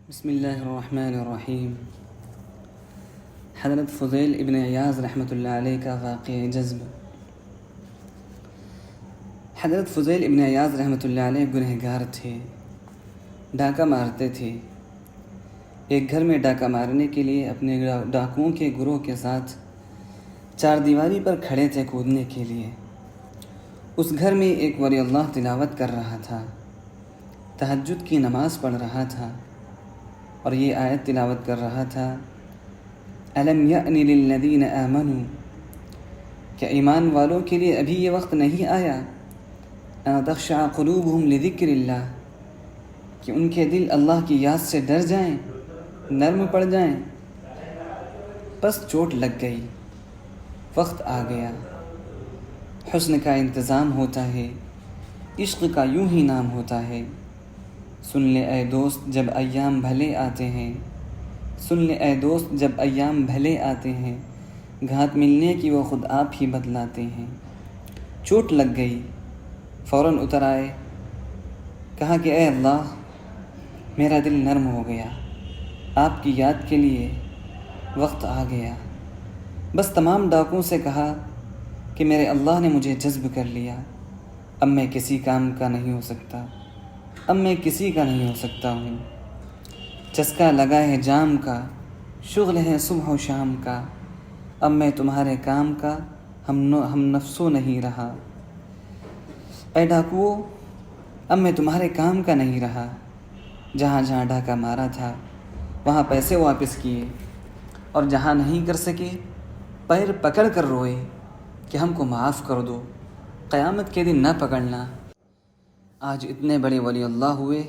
بسم اللہ الرحمن الرحیم۔ حضرت فضیل ابن عیاض رحمۃ اللہ علیہ کا واقعہ جذب۔ حضرت فضیل ابن عیاض رحمۃ اللہ علیہ گنہگار تھے، ڈاکہ مارتے تھے۔ ایک گھر میں ڈاکہ مارنے کے لیے اپنے ڈاکوؤں کے گروہ کے ساتھ چار دیواری پر کھڑے تھے کودنے کے لیے۔ اس گھر میں ایک ولی اللہ تلاوت کر رہا تھا، تہجد کی نماز پڑھ رہا تھا اور یہ آیت تلاوت کر رہا تھا، الم یأن للذین آمنوا، کہ ایمان والوں کے لیے ابھی یہ وقت نہیں آیا، ان تخشع قلوبہم لذکر اللہ، کہ ان کے دل اللہ کی یاد سے ڈر جائیں، نرم پڑ جائیں۔ بس چوٹ لگ گئی، وقت آ گیا۔ حسن کا انتظام ہوتا ہے، عشق کا یوں ہی نام ہوتا ہے۔ سن لے اے دوست جب ایام بھلے آتے ہیں، سن لے اے دوست جب ایام بھلے آتے ہیں، گھات ملنے کی وہ خود آپ ہی بتلاتے ہیں۔ چوٹ لگ گئی، فوراً اتر آئے، کہا کہ اے اللہ، میرا دل نرم ہو گیا، آپ کی یاد کے لیے وقت آ گیا۔ بس تمام ڈاکوؤں سے کہا کہ میرے اللہ نے مجھے جذب کر لیا، اب میں کسی کام کا نہیں ہو سکتا، اب میں کسی کا نہیں ہو سکتا ہوں۔ چسکا لگا ہے جام کا، شغل ہے صبح و شام کا، اب میں تمہارے کام کا ہم نفسو نہیں رہا۔ اے ڈاکوؤں، اب میں تمہارے کام کا نہیں رہا۔ جہاں جہاں ڈاکہ مارا تھا وہاں پیسے واپس کیے، اور جہاں نہیں کر سکے پیر پکڑ کر روئے کہ ہم کو معاف کر دو، قیامت کے دن نہ پکڑنا۔ آج اتنے بڑے ولی اللہ ہوئے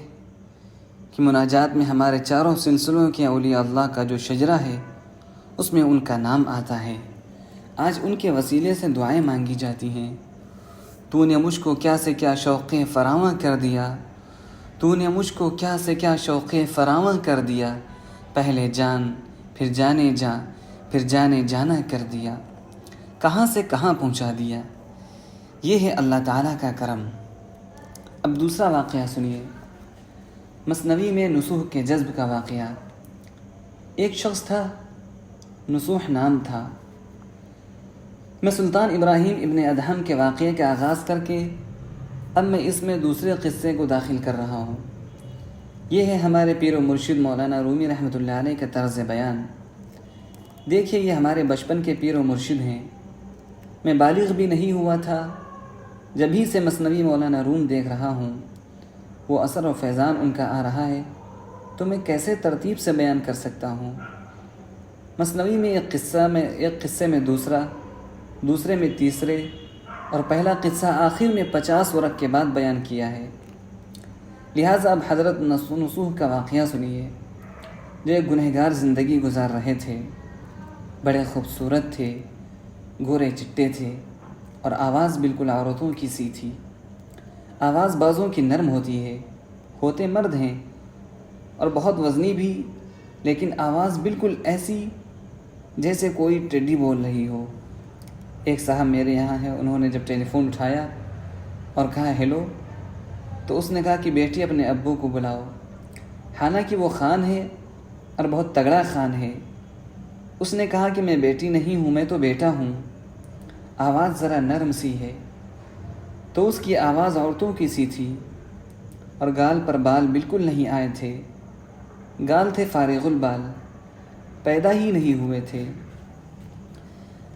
کہ مناجات میں ہمارے چاروں سلسلوں کے اولیاء اللہ کا جو شجرہ ہے اس میں ان کا نام آتا ہے۔ آج ان کے وسیلے سے دعائیں مانگی جاتی ہیں۔ تو نے مجھ کو کیا سے کیا شوق فراواں کر دیا، تو نے مجھ کو کیا سے کیا شوق فراواں کر دیا، پہلے جان پھر جانے جاں پھر جانے جانا کر دیا، کہاں سے کہاں پہنچا دیا۔ یہ ہے اللہ تعالیٰ کا کرم۔ اب دوسرا واقعہ سنیے، مثنوی میں نصوح کے جذب کا واقعہ۔ ایک شخص تھا، نصوح نام تھا۔ میں سلطان ابراہیم ابن ادہم کے واقعے کا آغاز کر کے اب میں اس میں دوسرے قصے کو داخل کر رہا ہوں۔ یہ ہے ہمارے پیر و مرشد مولانا رومی رحمۃ اللہ علیہ کا طرز بیان۔ دیکھیے، یہ ہمارے بچپن کے پیر و مرشد ہیں۔ میں بالغ بھی نہیں ہوا تھا جب ہی سے مثنوی مولانا روم دیکھ رہا ہوں۔ وہ اثر و فیضان ان کا آ رہا ہے تو میں کیسے ترتیب سے بیان کر سکتا ہوں۔ مثنوی میں ایک قصے میں دوسرے میں تیسرے، اور پہلا قصہ آخر میں 50 ورق کے بعد بیان کیا ہے۔ لہٰذا اب حضرت نصوح کا واقعہ سنیے، جو ایک گنہگار زندگی گزار رہے تھے۔ بڑے خوبصورت تھے، گورے چٹے تھے، اور آواز بالکل عورتوں کی سی تھی۔ آواز بعضوں کی نرم ہوتی ہے، ہوتے مرد ہیں اور بہت وزنی بھی، لیکن آواز بالکل ایسی جیسے کوئی ٹڈی بول رہی ہو۔ ایک صاحب میرے یہاں ہیں، انہوں نے جب ٹیلی فون اٹھایا اور کہا ہیلو، تو اس نے کہا کہ بیٹی اپنے ابو کو بلاؤ۔ حالانکہ وہ خان ہے اور بہت تگڑا خان ہے۔ اس نے کہا کہ میں بیٹی نہیں ہوں، میں تو بیٹا ہوں، آواز ذرا نرم سی ہے۔ تو اس کی آواز عورتوں کی سی تھی، اور گال پر بال بالکل نہیں آئے تھے، گال تھے فارغ البال، پیدا ہی نہیں ہوئے تھے۔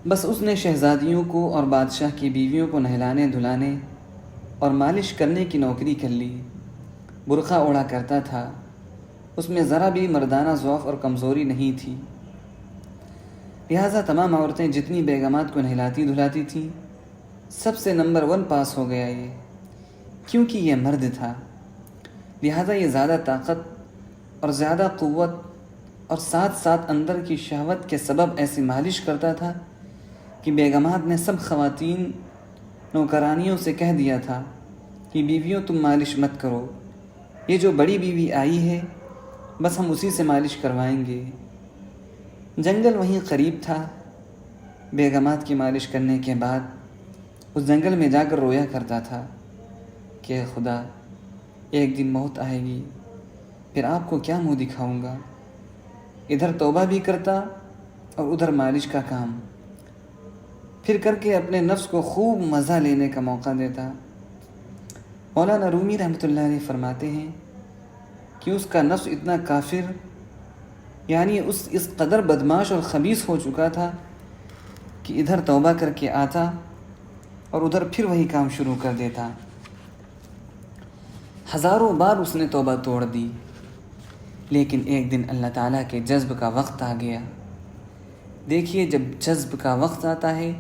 بس اس نے شہزادیوں کو اور بادشاہ کی بیویوں کو نہلانے دھلانے اور مالش کرنے کی نوکری کر لی۔ برقع اوڑھا کرتا تھا، اس میں ذرا بھی مردانہ ضعف اور کمزوری نہیں تھی۔ لہٰذا تمام عورتیں جتنی بیگمات کو نہلاتی دھلاتی تھیں، سب سے نمبر 1 پاس ہو گیا یہ، کیونکہ یہ مرد تھا۔ لہٰذا یہ زیادہ طاقت اور زیادہ قوت اور ساتھ ساتھ اندر کی شہوت کے سبب ایسی مالش کرتا تھا کہ بیگمات نے سب خواتین نوکرانیوں سے کہہ دیا تھا کہ بیویوں تم مالش مت کرو، یہ جو بڑی بیوی آئی ہے بس ہم اسی سے مالش کروائیں گے۔ جنگل وہیں قریب تھا۔ بیگمات کی مالش کرنے کے بعد اس جنگل میں جا کر رویا کرتا تھا کہ خدا، ایک دن موت آئے گی، پھر آپ کو کیا منہ دکھاؤں گا؟ ادھر توبہ بھی کرتا اور ادھر مالش کا کام، پھر کر کے اپنے نفس کو خوب مزہ لینے کا موقع دیتا۔ مولانا رومی رحمۃ اللہ علیہ فرماتے ہیں کہ اس کا نفس اتنا کافر، یعنی اس قدر بدماش اور خبیث ہو چکا تھا کہ ادھر توبہ کر کے آتا اور ادھر پھر وہی کام شروع کر دیتا۔ ہزاروں بار اس نے توبہ توڑ دی، لیکن ایک دن اللہ تعالیٰ کے جذب کا وقت آ گیا۔ دیکھیے، جب جذب کا وقت آتا ہے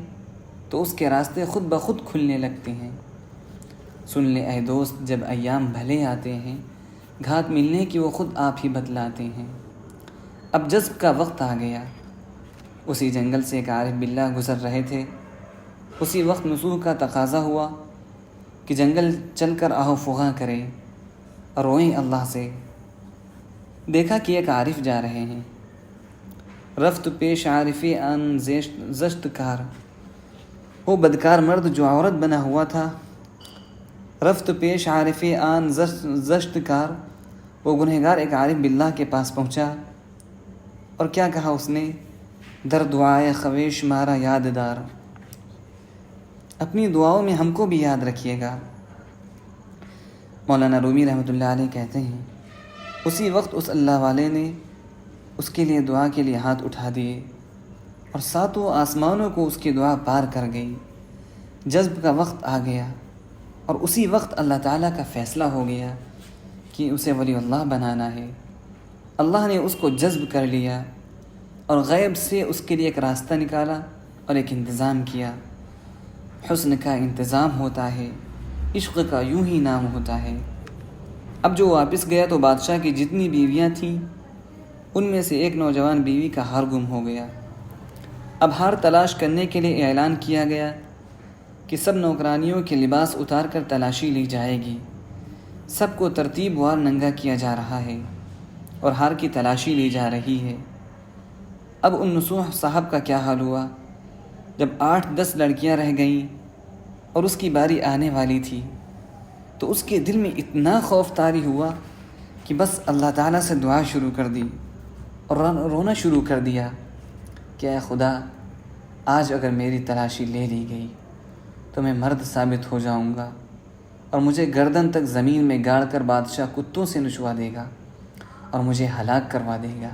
تو اس کے راستے خود بخود کھلنے لگتے ہیں۔ سن لے اے دوست، جب ایام بھلے آتے ہیں، گھات ملنے کی وہ خود آپ ہی بتلاتے ہیں۔ اب جذب کا وقت آ گیا۔ اسی جنگل سے ایک عارف باللہ گزر رہے تھے۔ اسی وقت نصوح کا تقاضا ہوا کہ جنگل چل کر آہو فغاں کریں اور روئیں اللہ سے۔ دیکھا کہ ایک عارف جا رہے ہیں۔ رفت پیش عارفی آن زشت کار، وہ بدکار مرد جو عورت بنا ہوا تھا، رفت پیش عارفی آن زشت کار، وہ گنہگار ایک عارف باللہ کے پاس پہنچا اور کیا کہا اس نے؟ در دعائے خویش مارا یاد دار، اپنی دعاؤں میں ہم کو بھی یاد رکھیے گا۔ مولانا رومی رحمۃ اللہ علیہ کہتے ہیں اسی وقت اس اللہ والے نے اس کے لیے دعا کے لیے ہاتھ اٹھا دیے اور ساتوں آسمانوں کو اس کی دعا پار کر گئی۔ جذب کا وقت آ گیا اور اسی وقت اللہ تعالیٰ کا فیصلہ ہو گیا کہ اسے ولی اللہ بنانا ہے۔ اللہ نے اس کو جذب کر لیا اور غیب سے اس کے لیے ایک راستہ نکالا اور ایک انتظام کیا۔ حسن کا انتظام ہوتا ہے، عشق کا یوں ہی نام ہوتا ہے۔ اب جو واپس گیا تو بادشاہ کی جتنی بیویاں تھیں ان میں سے ایک نوجوان بیوی کا ہار گم ہو گیا۔ اب ہار تلاش کرنے کے لیے اعلان کیا گیا کہ سب نوکرانیوں کے لباس اتار کر تلاشی لی جائے گی۔ سب کو ترتیب وار ننگا کیا جا رہا ہے اور ہار کی تلاشی لی جا رہی ہے۔ اب ان نصوح صاحب کا کیا حال ہوا جب 8-10 لڑکیاں رہ گئیں اور اس کی باری آنے والی تھی، تو اس کے دل میں اتنا خوف طاری ہوا کہ بس اللہ تعالیٰ سے دعا شروع کر دی اور رونا شروع کر دیا کہ اے خدا، آج اگر میری تلاشی لے لی گئی تو میں مرد ثابت ہو جاؤں گا اور مجھے گردن تک زمین میں گاڑ کر بادشاہ کتوں سے نچوا دے گا اور مجھے ہلاک کروا دے گا۔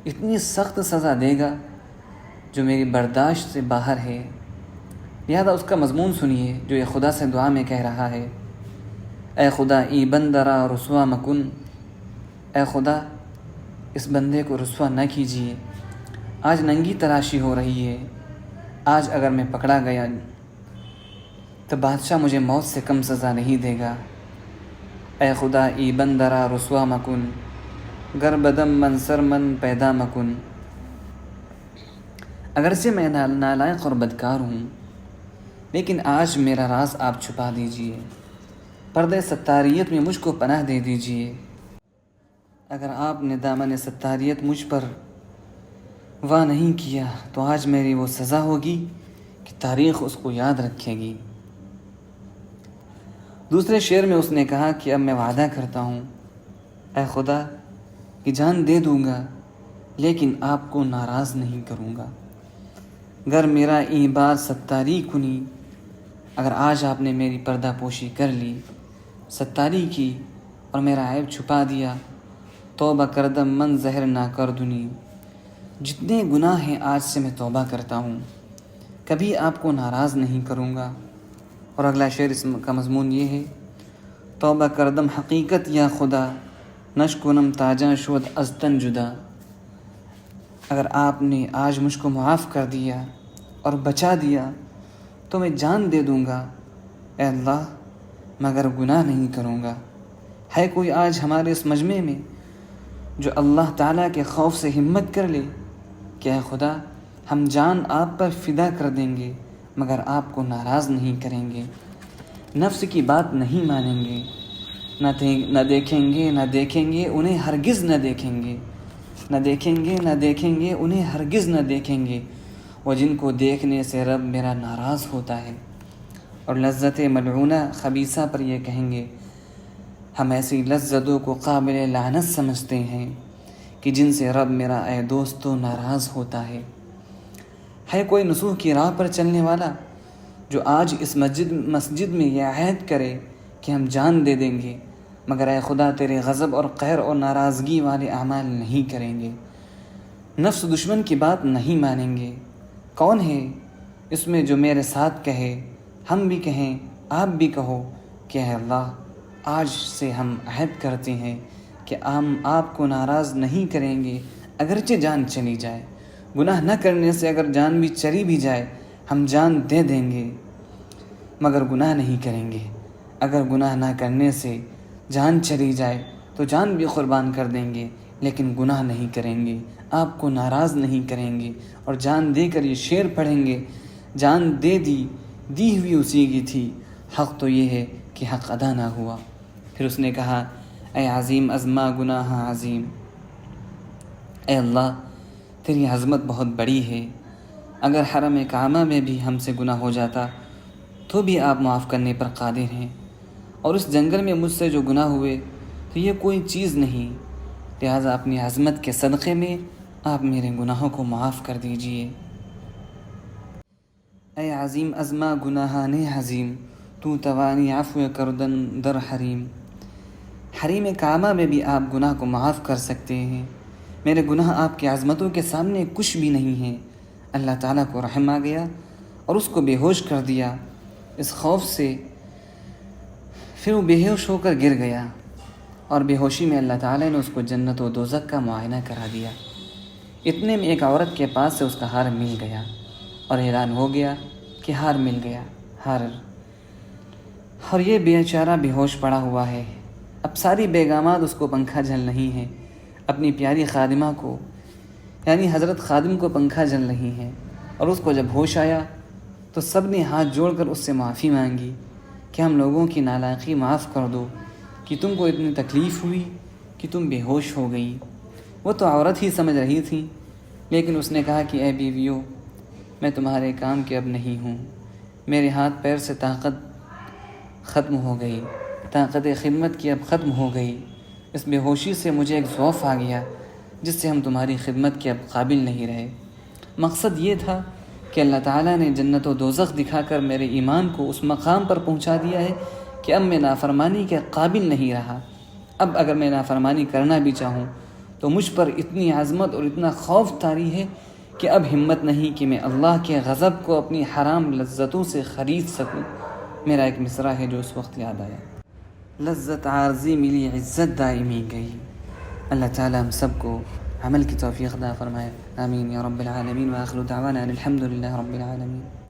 اتنی سخت سزا دے گا جو میری برداشت سے باہر ہے۔ لہذا اس کا مضمون سنیے جو یہ خدا سے دعا میں کہہ رہا ہے، اے خدا ای بندرا رسوا مکن، اے خدا اس بندے کو رسوا نہ کیجیے۔ آج ننگی تلاشی ہو رہی ہے، آج اگر میں پکڑا گیا تو بادشاہ مجھے موت سے کم سزا نہیں دے گا۔ اے خدا ای بندرا رسوا مکن، گر بدم منصر من پیدا مکن۔ اگرچہ میں نالائق اور بدکار ہوں، لیکن آج میرا راز آپ چھپا دیجئے، پردے ستاریت میں مجھ کو پناہ دے دیجئے۔ اگر آپ نے دامن ستاریت مجھ پر وا نہیں کیا تو آج میری وہ سزا ہوگی کہ تاریخ اس کو یاد رکھے گی۔ دوسرے شعر میں اس نے کہا کہ اب میں وعدہ کرتا ہوں اے خدا کہ جان دے دوں گا لیکن آپ کو ناراض نہیں کروں گا۔ گر میرا این بار ستاری کنی، اگر آج آپ نے میری پردہ پوشی کر لی، ستاری کی اور میرا عیب چھپا دیا، توبہ کردم من زہر نہ کردنی، جتنے گناہ ہیں آج سے میں توبہ کرتا ہوں، کبھی آپ کو ناراض نہیں کروں گا۔ اور اگلا شعر اس کا مضمون یہ ہے، توبہ کردم حقیقت یا خدا، نشکنم تاجاں شود از تن جدا۔ اگر آپ نے آج مجھ کو معاف کر دیا اور بچا دیا تو میں جان دے دوں گا اے اللہ، مگر گناہ نہیں کروں گا۔ ہے کوئی آج ہمارے اس مجمع میں جو اللہ تعالیٰ کے خوف سے ہمت کر لے کہ اے خدا ہم جان آپ پر فدا کر دیں گے مگر آپ کو ناراض نہیں کریں گے، نفس کی بات نہیں مانیں گے، نہ دیکھیں گے نہ دیکھیں گے انہیں ہرگز نہ دیکھیں گے، نہ دیکھیں گے نہ دیکھیں گے انہیں ہرگز نہ دیکھیں گے، وہ جن کو دیکھنے سے رب میرا ناراض ہوتا ہے۔ اور لذت ملعونہ خبیثہ پر یہ کہیں گے، ہم ایسی لذتوں کو قابل لعنت سمجھتے ہیں کہ جن سے رب میرا اے دوستو ناراض ہوتا ہے۔ کوئی نصوح کی راہ پر چلنے والا جو آج اس مسجد میں یہ عہد کرے کہ ہم جان دے دیں گے، مگر اے خدا تیرے غضب اور قہر اور ناراضگی والے اعمال نہیں کریں گے، نفس دشمن کی بات نہیں مانیں گے؟ کون ہے اس میں جو میرے ساتھ کہے، ہم بھی کہیں، آپ بھی کہو کہ اے اللہ، آج سے ہم عہد کرتے ہیں کہ ہم آپ کو ناراض نہیں کریں گے، اگرچہ جان چلی جائے۔ گناہ نہ کرنے سے اگر جان بھی چلی بھی جائے ہم جان دے دیں گے، مگر گناہ نہیں کریں گے۔ اگر گناہ نہ کرنے سے جان چلی جائے تو جان بھی قربان کر دیں گے، لیکن گناہ نہیں کریں گے، آپ کو ناراض نہیں کریں گے۔ اور جان دے کر یہ شعر پڑھیں گے، جان دی ہوئی اسی کی تھی، حق تو یہ ہے کہ حق ادا نہ ہوا۔ پھر اس نے کہا، اے عظیم ازما گناہ عظیم، اے اللہ تیری عظمت بہت بڑی ہے، اگر حرم کعبہ میں بھی ہم سے گناہ ہو جاتا تو بھی آپ معاف کرنے پر قادر ہیں، اور اس جنگل میں مجھ سے جو گناہ ہوئے تو یہ کوئی چیز نہیں، لہٰذا اپنی عظمت کے صدقے میں آپ میرے گناہوں کو معاف کر دیجئے۔ اے عظیم ازما گناہان عظیم، تو توانی عفو کردن در حریم کعبہ میں بھی آپ گناہ کو معاف کر سکتے ہیں، میرے گناہ آپ کی عظمتوں کے سامنے کچھ بھی نہیں ہیں۔ اللہ تعالیٰ کو رحم آ گیا اور اس کو بے ہوش کر دیا۔ اس خوف سے پھر وہ بے ہوش ہو کر گر گیا، اور بے ہوشی میں اللہ تعالیٰ نے اس کو جنت و دوزخ کا معائنہ کرا دیا۔ اتنے میں ایک عورت کے پاس سے اس کا ہار مل گیا، اور اعلان ہو گیا کہ ہار مل گیا، اور یہ بیچارہ بے ہوش پڑا ہوا ہے۔ اب ساری بیگامات اس کو پنکھا جھل رہی ہیں، اپنی پیاری خادمہ کو یعنی حضرت خادم کو پنکھا جل رہی ہیں، اور اس کو جب ہوش آیا تو سب نے ہاتھ جوڑ کر اس سے معافی مانگی کہ ہم لوگوں کی نالائقی معاف کر دو کہ تم کو اتنی تکلیف ہوئی کہ تم بے ہوش ہو گئی۔ وہ تو عورت ہی سمجھ رہی تھی، لیکن اس نے کہا کہ اے بیویوں، میں تمہارے کام کے اب نہیں ہوں، میرے ہاتھ پیر سے طاقت ختم ہو گئی، طاقت خدمت کی اب ختم ہو گئی، اس بے ہوشی سے مجھے ایک ضعف آ گیا جس سے ہم تمہاری خدمت کے اب قابل نہیں رہے۔ مقصد یہ تھا کہ اللہ تعالیٰ نے جنت و دوزخ دکھا کر میرے ایمان کو اس مقام پر پہنچا دیا ہے کہ اب میں نافرمانی کے قابل نہیں رہا۔ اب اگر میں نافرمانی کرنا بھی چاہوں تو مجھ پر اتنی عظمت اور اتنا خوف طاری ہے کہ اب ہمت نہیں کہ میں اللہ کے غضب کو اپنی حرام لذتوں سے خرید سکوں۔ میرا ایک مصرع ہے جو اس وقت یاد آیا، لذت عارضی ملی عزت دائمی گئی۔ اللہ تعالیٰ ہم سب کو عمل کی توفیق عطا فرمائے، آمین یا رب العالمین، وآخر دعوانا الحمد للہ رب العالمین۔